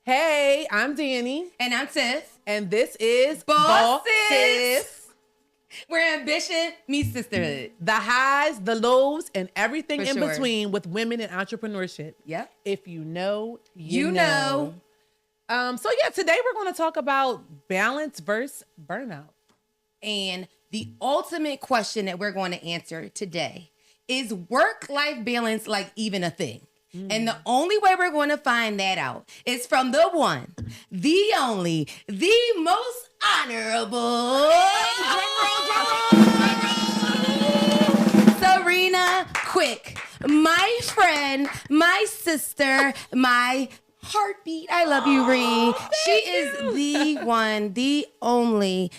Hey, I'm Danny. And I'm Tiff. And this is BossSIS. Where ambition meets sisterhood. The highs, the lows, and everything For in sure. between with women in entrepreneurship. Yep. If you know, You know. Today we're going to talk about balance versus burnout. And the ultimate question that we're going to answer today is work-life balance like even a thing? And the only way we're going to find that out is from the one, the only, the most honorable Serena Quick, my friend, my sister, my heartbeat. I love you, Ree. She is the one, the only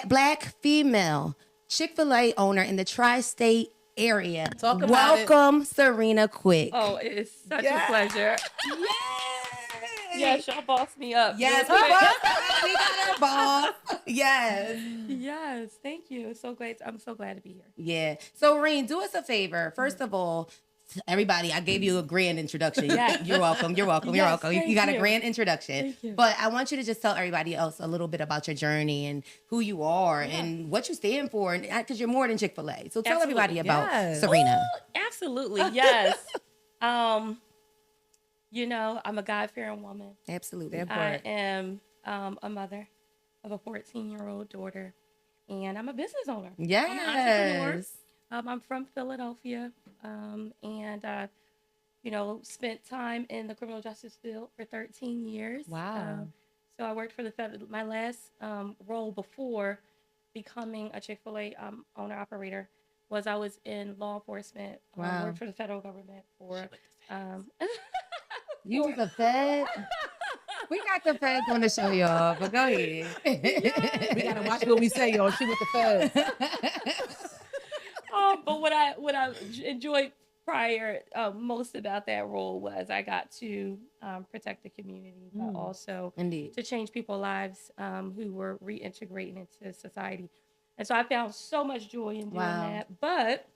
black female Chick-fil-A owner in the tri-state area. Talk about Welcome, Serena Quick. Oh, it is such a pleasure. Yay! Yes, y'all bossed me up. Yes, we got our boss. Yes. Yes, thank you. I'm so glad to be here. Yeah. So, Reen, do us a favor. First of all, everybody, I gave you a grand introduction. Yes. You're welcome. You're welcome. You're Yes, welcome. You thank got a you. grand introduction. Thank you. But I want you to just tell everybody else a little bit about your journey and who you are and what you stand for, because you're more than Chick-fil-A. So tell everybody about Yes. Serena. Ooh, absolutely, yes. I'm a God-fearing woman. Absolutely. I am a mother of a 14-year-old daughter, and I'm a business owner. I'm an entrepreneur. Yes. I'm from Philadelphia, and spent time in the criminal justice field for 13 years. Wow. So I worked for the federal. My last role before becoming a Chick-fil-A owner operator was I was in law enforcement. Wow. Worked for the federal government for. You was a Fed? We got the Feds on the show, y'all, but go ahead. We got to watch what we say, y'all. She with the feds. But what I enjoyed prior most about that role was I got to protect the community, but also Indeed. to change people's lives who were reintegrating into society. And so I found so much joy in doing that. But,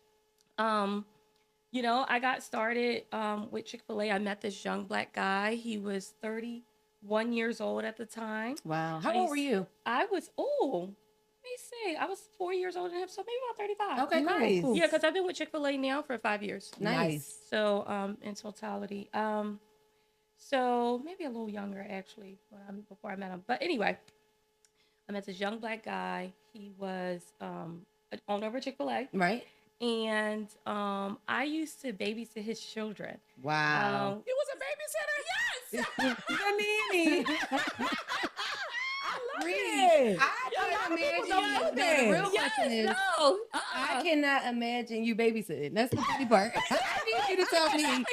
I got started with Chick-fil-A. I met this young black guy. He was 31 years old at the time. Wow. How old were you? I was 4 years older than him, so maybe about 35. Okay, Nice. cool. Yeah, because I've been with Chick-fil-A now for 5 years. Nice. So, in totality. So maybe a little younger, actually, before I met him. But anyway, I met this young black guy. He was an owner of a Chick-fil-A. Right? And I used to babysit his children. Wow. You was a babysitter? Yes! Yanini. I love it. I can't imagine don't know you. that. The real question is, No. I cannot imagine you babysitting. That's the funny part. I need you to tell me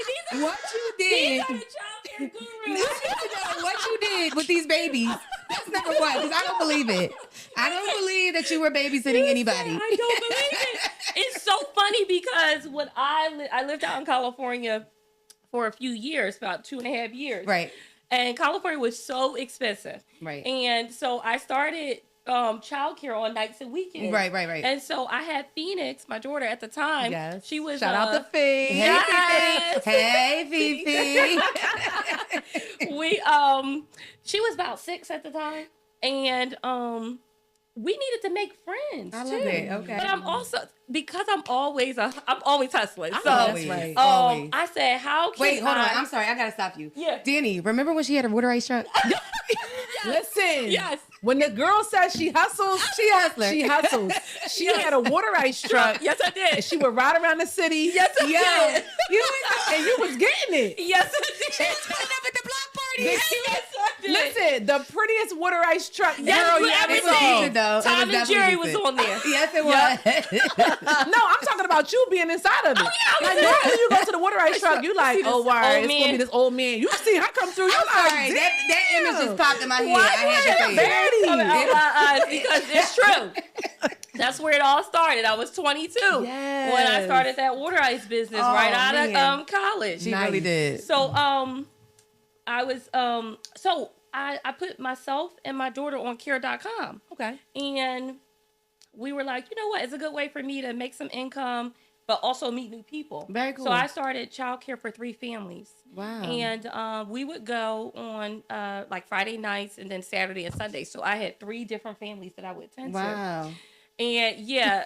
what you did. These are the childcare I gurus. need to know what you did with these babies. That's number one, because I don't believe it. I don't believe that you were babysitting anybody. I don't believe it. It's so funny because when I lived out in California for a few years, about 2.5 years. Right. And California was so expensive. Right. And so I started childcare on nights and weekends. Right. And so I had Phoenix, my daughter at the time. Yes. She was Shout out to Fee. Hey, Yes. Fifi. Hey, Fifi. She was about 6 at the time. And we needed to make friends. I too. love it. Okay. But I'm also, because I'm always hustling. So That's right. Oh, Always. I said, how can Wait, hold on. I- I'm sorry. I got to stop you. Yeah. Danny, remember when she had a water ice truck? Listen. Yes. When the girl says she hustles, She hustler. she hustles. She had a water ice truck. Yes, I did. And she would ride around the city. Yes, I did. And you was getting it. Yes, I did. She's putting up at the block party. The Yes, I did. Listen, the prettiest water ice truck Yes, girl you with ever everything. saw. Decent, though. It Tom was and definitely Jerry was decent. on there. Yes, it was. No, I'm talking about you being inside of it. Oh, yeah, I Like was normally you go to the water ice truck, you like, see this oh, wow, old it's gonna be man. this old man. You see her come through, you're I'm like, sorry. damn. That image just popped in my head. Why I had you to ain't say a it. Coming out baddie? my eyes because it's true. That's where it all started. I was 22 when I started that water ice business Oh, right out man. of college. She really did. So I was I put myself and my daughter on care.com. Okay. And we were like, you know what? It's a good way for me to make some income but also meet new people. Very cool. So I started childcare for 3 families. Wow. And we would go on like Friday nights and then Saturday and Sunday. So I had 3 different families that I would attend to. Wow. And yeah,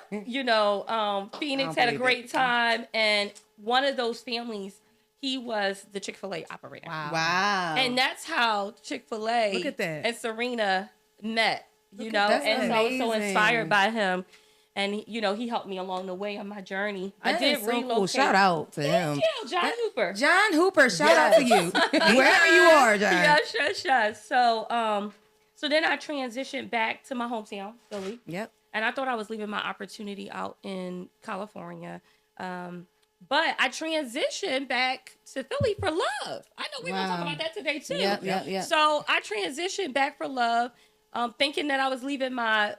Phoenix had a great time. And one of those families, he was the Chick-fil-A operator. Wow. And that's how Chick-fil-A Look at that. and Serena met, that's and so I was so amazing. inspired by him. And, he helped me along the way on my journey. I That did is so relocate. cool. Shout out to Thank him. you, John Hooper. John Hooper, shout out to you. Wherever you are, John. Yeah, sure. So then I transitioned back to my hometown, Philly. Yep. And I thought I was leaving my opportunity out in California. But I transitioned back to Philly for love. I know we're going to talk about that today, too. Yep. So I transitioned back for love, thinking that I was leaving my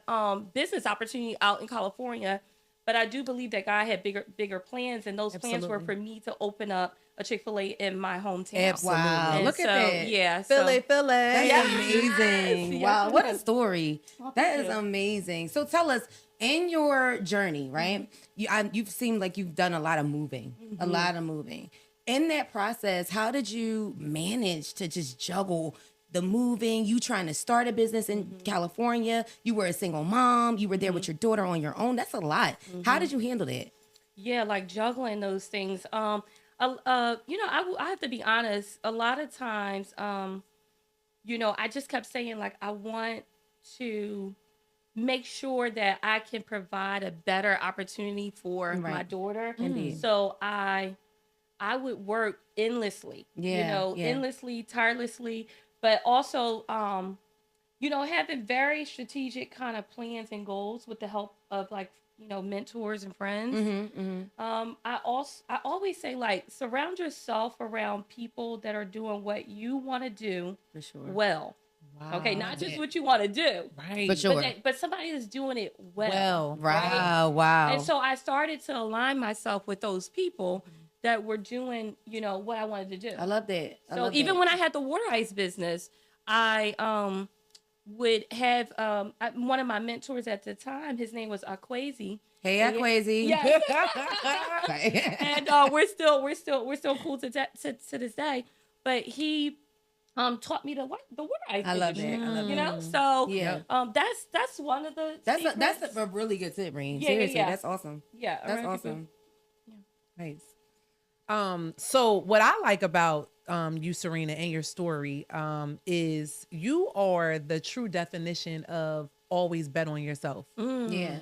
business opportunity out in California. But I do believe that God had bigger plans, and those plans were for me to open up a Chick-fil-A in my hometown. Absolutely. Wow. And Look at that. Yeah. Philly. That's Yes. amazing. Yes. Wow, what a story. Well, That thank is you. amazing. So tell us, in your journey, right? You've seemed like you've done a lot of moving, a lot of moving. In that process, how did you manage to just juggle the moving, you trying to start a business in California, you were a single mom, you were there with your daughter on your own? That's a lot. How did you handle that? Yeah, like juggling those things. I have to be honest. A lot of times, I just kept saying, like, I want to make sure that I can provide a better opportunity for my daughter. Indeed. So I would work endlessly, endlessly, tirelessly, but also, having very strategic kind of plans and goals with the help of mentors and friends. I always say, like, surround yourself around people that are doing what you want to do For sure. well. Wow. Okay, not just what you want to do, Right. For sure. but somebody that's doing it well. Wow. Wow. And so I started to align myself with those people that were doing, what I wanted to do. I love that. So even when I had the water ice business, I would have one of my mentors at the time. His name was Aquazi. Hey, Aquazi. Yes. And we're still cool to this day. But he taught me the water ice. I love industry, it. I love you it. know. So Yeah. that's one of the That's secrets. a really good tip, Reen. Yeah, Seriously, yeah. that's awesome. Yeah, That's around awesome. Nice. So what I like about you, Serena, and your story is you are the true definition of always bet on yourself. Yeah.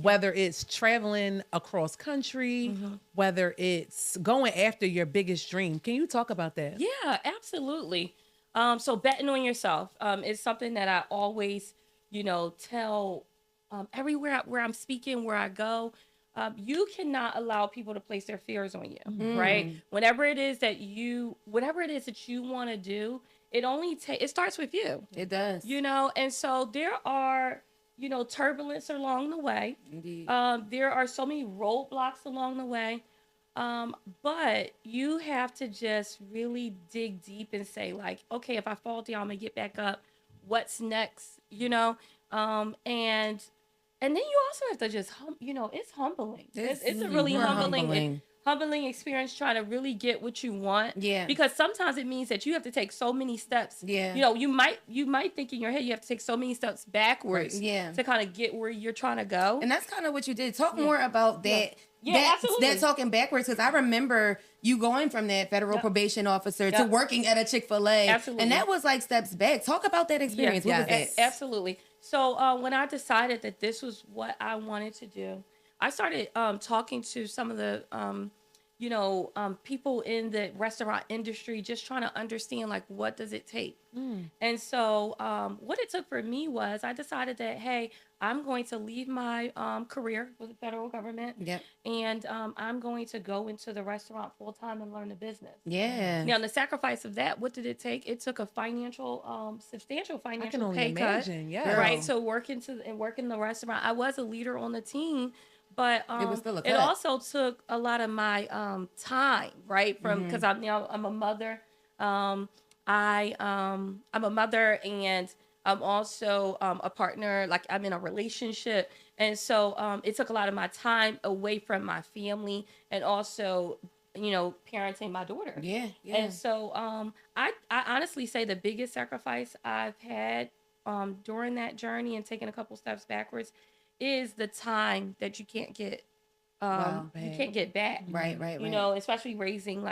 Whether it's traveling across country, whether it's going after your biggest dream. Can you talk about that? Yeah, absolutely. So betting on yourself is something that I always, tell everywhere where I'm speaking, where I go. You cannot allow people to place their fears on you, right? Whatever it is that you want to do, it starts with you. It does. And so there are, turbulence along the way. Indeed. There are so many roadblocks along the way. But you have to just really dig deep and say, like, okay, if I fall down, I'm gonna get back up. What's next? And then you also have to just, it's humbling. It's a really humbling experience trying to really get what you want. Yeah. Because sometimes it means that you have to take so many steps. Yeah. You might think in your head you have to take so many steps backwards. Yeah. To kind of get where you're trying to go. And that's kind of what you did. Talk more about that. Yeah, absolutely. That talking backwards, because I remember you going from that federal probation officer to working at a Chick-fil-A. Absolutely. And that was like steps back. Talk about that experience. What was that? Absolutely. So when I decided that this was what I wanted to do, I started talking to some of the people in the restaurant industry, just trying to understand, like, what does it take? And so what it took for me was I decided that, hey, I'm going to leave my career with the federal government. Yep. And I'm going to go into the restaurant full time and learn the business. Yeah. Now, the sacrifice of that, what did it take? It took a substantial I can financial only pay imagine. cut. Yeah. Right. So working the restaurant, I was a leader on the team, but It was still a it cut. also took a lot of my time, right? Because I'm a mother. I'm a mother, and I'm also a partner. Like, I'm in a relationship, And so it took a lot of my time away from my family and also, parenting my daughter. Yeah. And so I honestly say the biggest sacrifice I've had during that journey and taking a couple steps backwards is the time that you can't get you can't get back. Right. Especially raising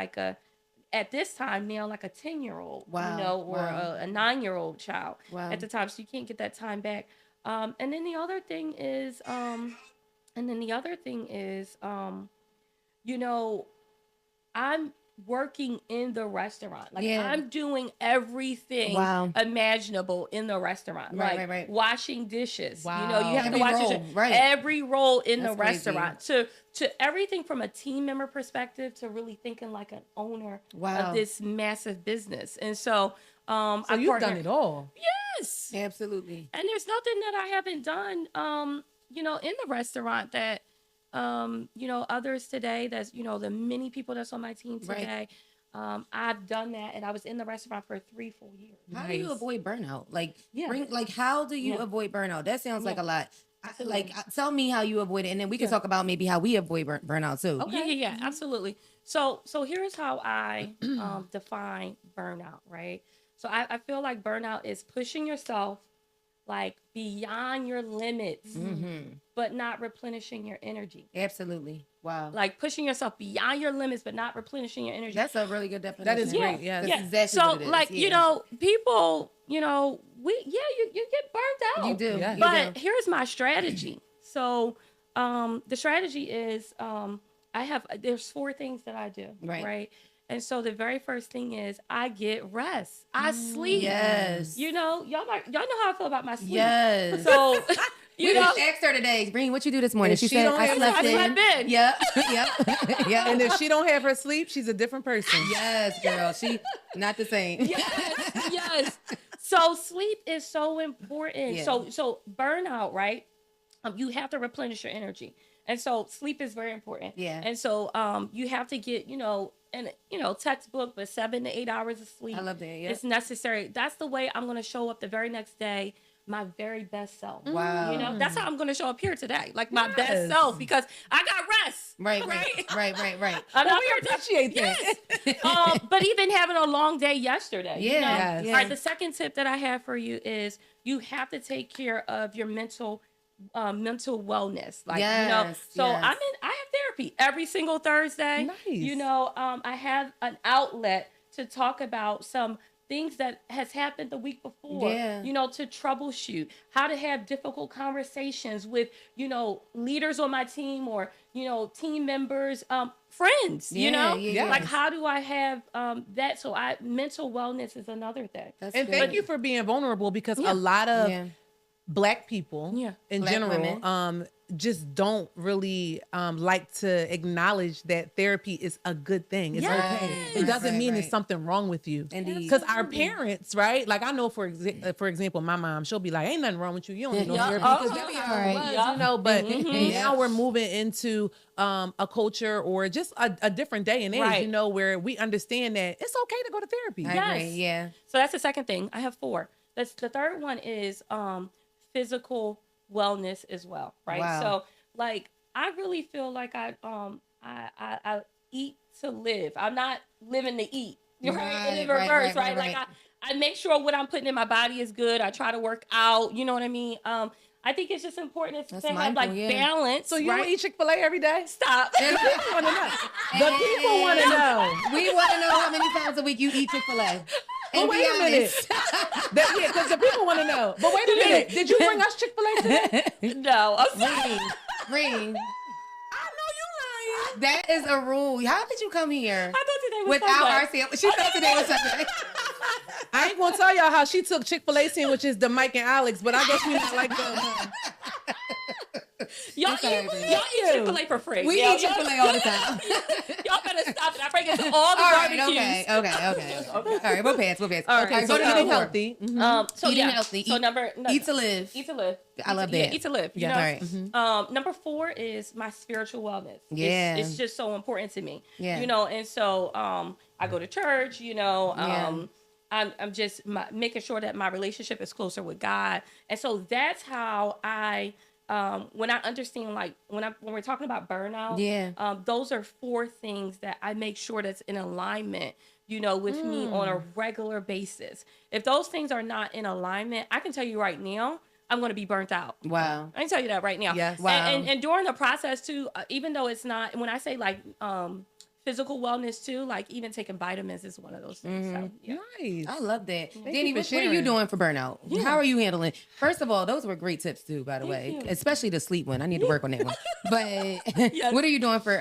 at this time now like a 10-year-old, Wow. or a 9-year-old child Wow. at the time. So you can't get that time back. And then the other thing is, I'm working in the restaurant. I'm doing everything imaginable in the restaurant. Right. Washing dishes. Wow. You have Every to wash role, dishes. right. Every role in That's the restaurant. To everything from a team member perspective to really thinking like an owner of this massive business. And so So you've done it all. Yes. Absolutely. And there's nothing that I haven't done in the restaurant that others today, that's, the many people that's on my team today, I've done that, and I was in the restaurant for 3 full years. How do you avoid burnout? Yeah. How do you avoid burnout? That sounds like a lot. Absolutely. Tell me how you avoid it, and then we can talk about maybe how we avoid burnout too. Okay. Yeah, absolutely. So here's how I define burnout, right? So I feel like burnout is pushing yourself beyond your limits, but not replenishing your energy. Absolutely. Wow. Like pushing yourself beyond your limits, but not replenishing your energy. That's a really good definition. That is great. Yeah. That's exactly so what it is. people, you get burnt out. You do. Yeah. But here's my strategy. So the strategy is there's 4 things that I do. Right. And so the very first thing is I get rest. I sleep. Yes. Y'all know how I feel about my sleep. Yes. So we just asked her today, Breen, what you do this morning? She said, I slept in. Yep. Yep. And if she don't have her sleep, she's a different person. Yes, girl. She not the same. Yes. So sleep is so important. Yeah. So burnout, right? You have to replenish your energy. And so sleep is very important. Yeah. And so you have to get, textbook, but 7 to 8 hours of sleep. I love that. Yeah. It's necessary. That's the way I'm going to show up the very next day, my very best self. Wow. That's how I'm going to show up here today, like my best self, because I got rest. Right. I'm not We appreciate that. Yes. But even having a long day yesterday. Yeah. All right. The second tip that I have for you is you have to take care of your mental wellness. So I have therapy every single Thursday. Nice. I have an outlet to talk about some things that has happened the week before, to troubleshoot, how to have difficult conversations with, leaders on my team or, team members, friends, like how do I have that? So mental wellness is another thing. Thank you for being vulnerable, because a lot of Black people in Black general women. Just don't really like to acknowledge that therapy is a good thing. It's okay. It doesn't mean there's something wrong with you. Indeed. Because our parents, right? Like I know for example, my mom, she'll be like, ain't nothing wrong with you. You don't need no therapy. Because that's how it was, but now we're moving into a culture or just a different day and age, where we understand that it's okay to go to therapy. I agree. Yeah. So that's the second thing. I have 4. That's the third one is physical wellness as well, right? Wow. So I really feel like I eat to live. I'm not living to eat. Right? In reverse, right? I make sure what I'm putting in my body is good. I try to work out, you know what I mean? I think it's just important to have balance. So you don't eat Chick-fil-A every day? Stop. The people want to know. The people want to know. We want to know how many times a week you eat Chick-fil-A. But wait a minute. Because the people want to know. But wait a minute. Did you bring us Chick-fil-A today? No. I'm sorry. Ring. I know you lying. That is a rule. How did you come here? I thought today was without Sunday. our sandwich? She thought today was Sunday. I ain't gonna tell y'all how she took Chick-fil-A sandwiches to Mike and Alex, but I guess we not like them. Y'all eat Chick-fil-A for free. We eat Chick-fil-A all the time. Y'all better stop it. I break into all the barbecues. Okay. All right, we'll pass. All right, Okay, so eating healthy. Eating healthy. So eat to live. Eat to live. I love that. Eat to live. Yeah. All right. Number 4 is my spiritual wellness. Yeah. It's just so important to me. Yeah. And so I go to church, I'm just making sure that my relationship is closer with God. And so that's how I when I understand, like when we're talking about burnout, those are 4 things that I make sure that's in alignment, with me on a regular basis. If those things are not in alignment, I can tell you right now, I'm going to be burnt out. Wow. I can tell you that right now. Yes. Wow. And during the process too, even though it's not, when I say like physical wellness too, like even taking vitamins is one of those things. So, yeah. Nice. I love that. Thank Danny, you for what are you sharing. doing for burnout? How are you handling? First of all, those were great tips too, by the way, you. especially the sleep one. I need to work on that one. But Yes. what are you doing for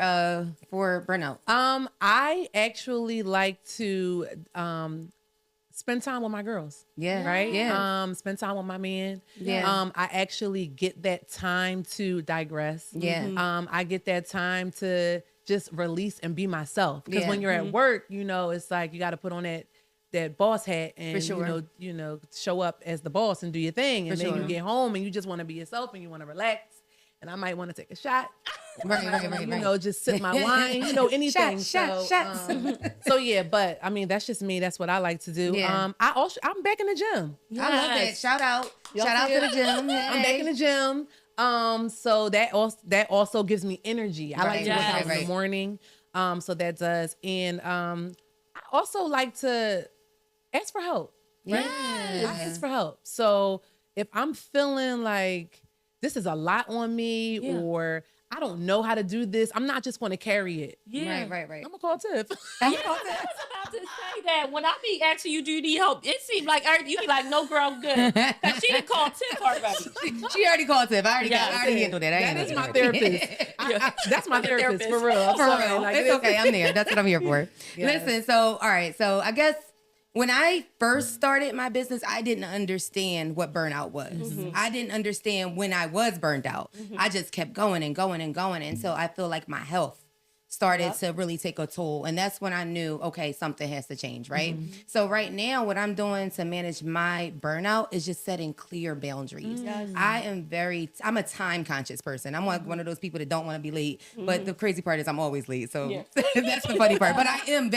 burnout? I actually like to spend time with my girls. Yeah. Right? Yeah. Spend time with my man. Yeah. I actually get that time to digress. Yeah. I get that time to just release and be myself. Because when you're at work, it's like you got to put on that boss hat and For sure. show up as the boss and do your thing. And For then sure. you get home and you just want to be yourself and you want to relax. And I might want to take a shot. Right. Just sip my wine, anything. Shots. So yeah, but I mean, that's just me. That's what I like to do. Yeah. I'm back in the gym. I love that. Yes. Shout out. Y'all Shout out see to it? the gym. I'm back in the gym. So that also gives me energy. I like to work out in the morning. So that does. And I also like to ask for help. Right? Yeah. I ask for help. So if I'm feeling like this is a lot on me or I don't know how to do this, I'm not just going to carry it. Yeah. Right. I'm going to call Tiff. I was about to say that when I be asking you, do you need help? It seems like you be like, no, girl, I'm good. Because she done called Tiff already. She already called Tiff. I already Yeah, handled that. That is my therapist. That's my therapist, for real. I'm For sorry. real. Like, It's okay. I'm there. That's what I'm here for. Yes. Listen, so, all right. So I guess when I first started my business, I didn't understand what burnout was. I didn't understand when I was burned out. I just kept going and going and going. And so I feel like my health started to really take a toll. And that's when I knew, okay, something has to change, right? So right now, what I'm doing to manage my burnout is just setting clear boundaries. I'm a time conscious person. I'm like one of those people that don't want to be late. But the crazy part is I'm always late. So that's the funny part. But I am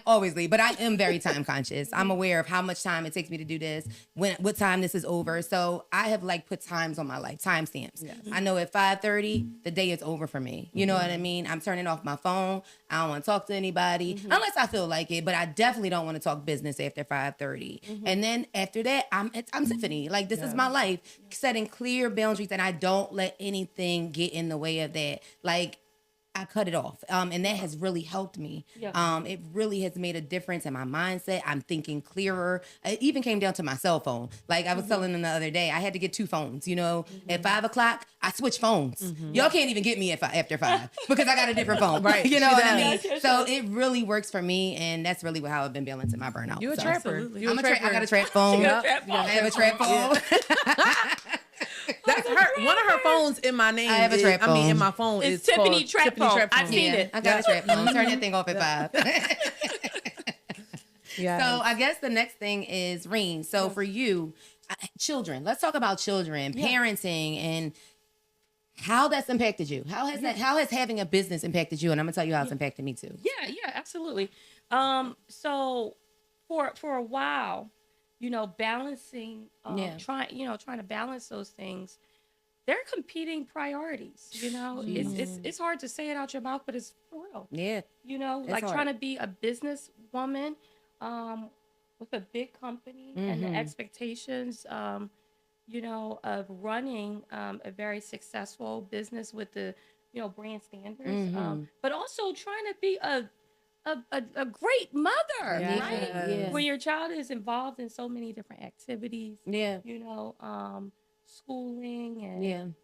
always late, but I am very time conscious. I'm aware of how much time it takes me to do this, what time this is over. So I have put times on my life, timestamps. I know at 5:30, the day is over for me. You know what I mean? I'm turning off my phone. I don't want to talk to anybody unless I feel like it, but I definitely don't want to talk business after 5:30. And then after that, I'm Tiffany. This is my life. Setting clear boundaries, and I don't let anything get in the way of that. I cut it off. And that has really helped me. Yeah. It really has made a difference in my mindset. I'm thinking clearer. It even came down to my cell phone. I was telling them the other day, I had to get 2 phones, At 5 o'clock, I switch phones. Y'all can't even get me after 5 because I got a different phone. Right. You know what I Yes, mean? So it really works for me, and that's really how I've been balancing my burnout. You a So, trapper. absolutely. You a trapper. I got a trap phone. She got a trap phone. I have a trap phone. That's her. One of her phones in my name. I have a trap phone. in my phone It's is Tiffany called Trap Phone. I've seen it. I got a trap phone. Turn that thing off at 5. Yeah. So I guess the next thing is Reen. So for you, children. Let's talk about children, parenting, and how that's impacted you. How has having a business impacted you? And I'm gonna tell you how it's impacted me too. Yeah, absolutely. So for a while, balancing, trying to balance those things, they're competing priorities. It's hard to say it out your mouth, but it's for real. Yeah. Like hard. trying to be a business woman, with a big company and the expectations, of running a very successful business with the, brand standards, but also trying to be a great mother, right? Yeah. When your child is involved in so many different activities, Yeah. schooling and,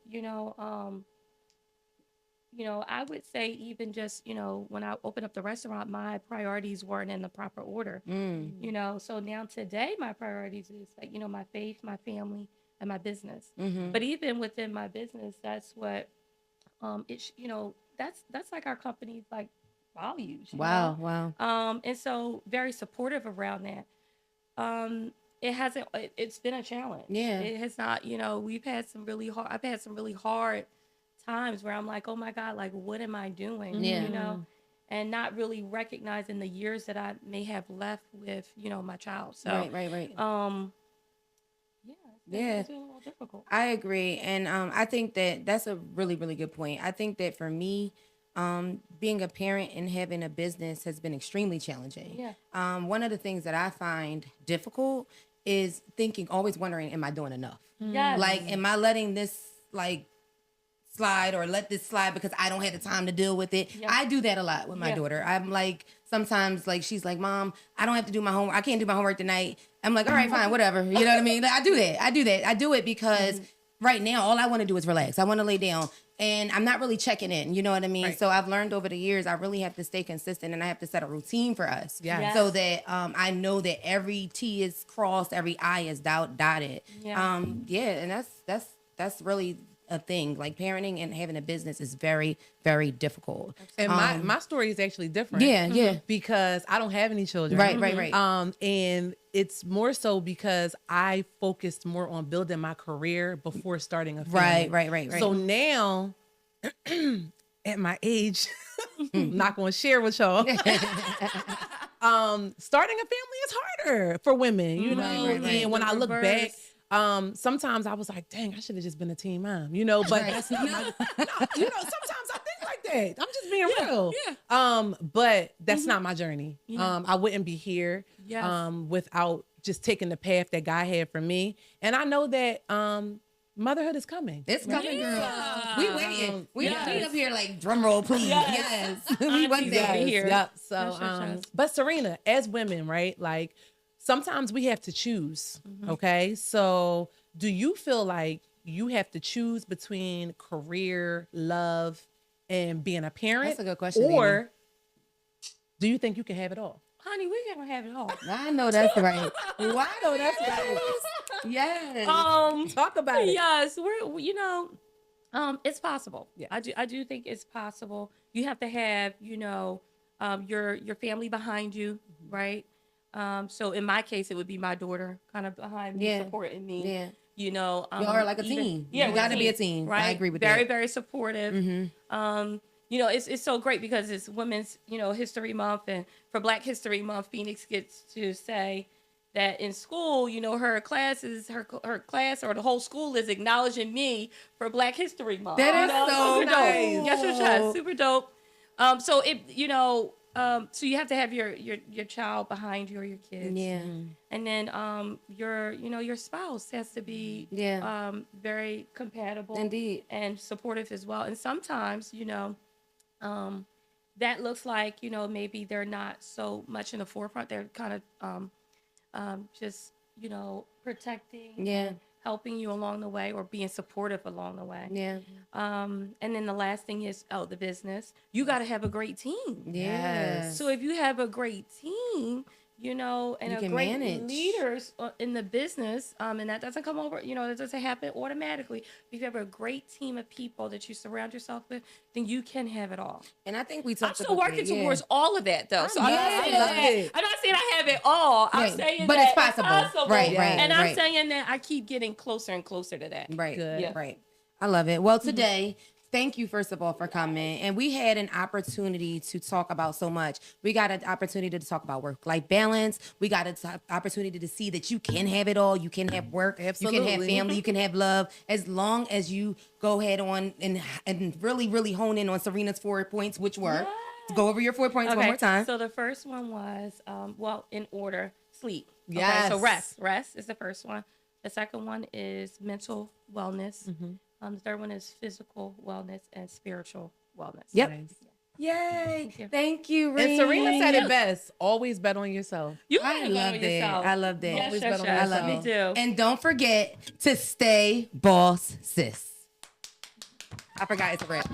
I would say even just, when I opened up the restaurant, my priorities weren't in the proper order, so now today my priorities is my faith, my family, and my business. But even within my business, that's what, that's like our company's values. you know? Wow. And so very supportive around that. It's been a challenge. Yeah. It has not, I've had some really hard times where I'm like, oh my God, what am I doing? Yeah. And not really recognizing the years that I may have left with, my child. So, Right. yeah. Yeah. It's a little difficult. I agree. And I think that that's a really, really good point. I think that for me, being a parent and having a business has been extremely challenging. Yeah. One of the things that I find difficult is thinking, always wondering, am I doing enough? Yes. Like, am I letting this like slide or let this slide because I don't have the time to deal with it? Yeah. I do that a lot with my daughter. I'm like, sometimes like she's like, Mom, I don't have to do my homework. I can't do my homework tonight. I'm like, all right, fine, whatever. You know what I mean? Like, I do that. I do it because right now all I want to do is relax. I want to lay down. And I'm not really checking in, you know what I mean? Right. So I've learned over the years, I really have to stay consistent and I have to set a routine for us. Yes. So that I know that every T is crossed, every I is dotted. Yeah. And that's really a thing. Like parenting and having a business is very, very difficult. And my story is actually different. Yeah. Because I don't have any children. Right. And it's more so because I focused more on building my career before starting a family. Right. So now, at my age, I'm not going to share with y'all. Starting a family is harder for women, you know. Right. And when I look back, Reverse. sometimes I was like, dang, I should have just been a teen mom, you know. But that's not my, no, you know. Sometimes I think like that. I'm just being real. Yeah. But that's not my journey. Yeah. I wouldn't be here. Yes. Without just taking the path that God had for me. And I know that motherhood is coming. It's coming, Yeah. girl. We waiting. We Yes. up here like drum roll, please. Yes. We want Aunties that. over here. Yep. So, Yes. but Serena, as women, right? Like sometimes we have to choose. Mm-hmm. Okay. So do you feel like you have to choose between career, love, and being a parent? That's a good question, Or do you think you can have it all? Honey, we gonna have it all. I know that's right. Well, I know that's right. Yes. Talk about it. Yes, it's possible. Yeah. I do think it's possible. You have to have, your family behind you, right? So in my case, it would be my daughter kind of behind me, supporting me. Yeah. Y'all are like a team. Yeah, You we're gotta be a team. right? I agree with very, that. very supportive. It's so great because it's Women's, History Month, and for Black History Month, Phoenix gets to say that in school, her class or the whole school is acknowledging me for Black History Month. That is so super nice. dope. Yes, super dope. So you have to have your child behind you or your kids. Yeah. And then your spouse has to be very compatible. Indeed. And supportive as well. And sometimes, that looks like, maybe they're not so much in the forefront. They're kind of just, protecting and helping you along the way or being supportive along the way. Yeah. And then the last thing is, the business. You got to have a great team. Yes. So if you have a great team, and You a can great manage. leaders in the business, and that doesn't come over, that doesn't happen automatically. If you have a great team of people that you surround yourself with, then you can have it all. And I think we I'm talked still about working that, yeah. towards all of that, though. So I'm not saying love that. it. I'm not saying I have it all. I'm Right. saying But that it's possible. Right, right, And I'm right. saying that I keep getting closer and closer to that. Right. Good. Yeah. Right. I love it. Well, today, thank you, first of all, for coming. And we had an opportunity to talk about so much. We got an opportunity to talk about work-life balance. We got an opportunity to see that you can have it all. You can have work. You can have Absolutely. family. You can have love. As long as you go ahead on and really, really hone in on Serena's 4 points, which were, go over your 4 points one more time. So the first one was, in order, sleep. Yes. Okay, so rest. Rest is the first one. The second one is mental wellness. The third one is physical wellness and spiritual wellness. Yep. Nice. Yay. you. Thank you, Ree. And Serena said it best. Always bet on yourself. You I gotta love know that. yourself. I love that. Yes, Always yes, bet on yes. yourself. Me too. And don't forget to stay boss sis. I forgot it's a wrap.